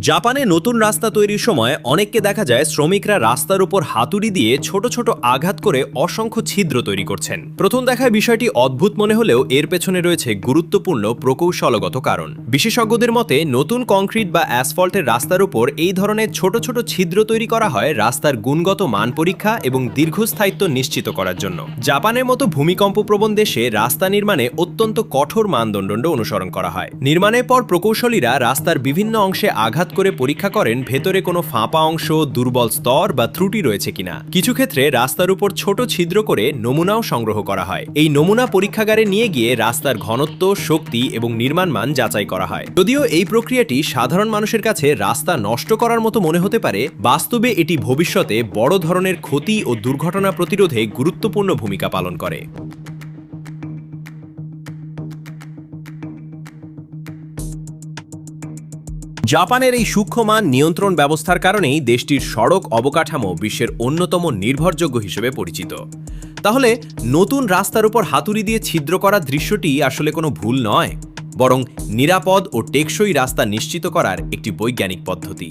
জাপানে নতুন রাস্তা তৈরির সময় অনেককে দেখা যায় শ্রমিকরা রাস্তার উপর হাতুড়ি দিয়ে ছোট ছোট আঘাত করে অসংখ্য ছিদ্র তৈরি করছেন। প্রথম দেখায় বিষয়টি অদ্ভুত মনে হলেও এর পেছনে রয়েছে গুরুত্বপূর্ণ প্রকৌশলগত কারণ। বিশেষজ্ঞদের মতে নতুন কংক্রিট বা অ্যাসফল্টের রাস্তার উপর এই ধরনের ছোট ছোট ছিদ্র তৈরি করা হয় রাস্তার গুণগত মান পরীক্ষা এবং দীর্ঘস্থায়িত্ব নিশ্চিত করার জন্য। জাপানের মতো ভূমিকম্পপ্রবণ দেশে রাস্তা নির্মাণে অত্যন্ত কঠোর মানদণ্ড অনুসরণ করা হয়। নির্মাণের পর প্রকৌশলীরা রাস্তার বিভিন্ন অংশে আঘাত করে পরীক্ষা করেন ভেতরে কোনো ফাঁপা অংশ, দুর্বল স্তর বা ত্রুটি রয়েছে কিনা। কিছু ক্ষেত্রে রাস্তার উপর ছোট ছিদ্র করে নমুনাও সংগ্রহ করা হয়। এই নমুনা পরীক্ষাগারে নিয়ে গিয়ে রাস্তার ঘনত্ব, শক্তি এবং নির্মাণ মান যাচাই করা হয়। যদিও এই প্রক্রিয়াটি সাধারণ মানুষের কাছে রাস্তা নষ্ট করার মতো মনে হতে পারে, বাস্তবে এটি ভবিষ্যতে বড় ধরনের ক্ষতি ও দুর্ঘটনা প্রতিরোধে গুরুত্বপূর্ণ ভূমিকা পালন করে। জাপানের এই সূক্ষ্মমান নিয়ন্ত্রণ ব্যবস্থার কারণেই দেশটির সড়ক অবকাঠামো বিশ্বের অন্যতম নির্ভরযোগ্য হিসেবে পরিচিত। তাহলে নতুন রাস্তার উপর হাতুড়ি দিয়ে ছিদ্র করার দৃশ্যটি আসলে কোনো ভুল নয়, বরং নিরাপদ ও টেকসই রাস্তা নিশ্চিত করার একটি বৈজ্ঞানিক পদ্ধতি।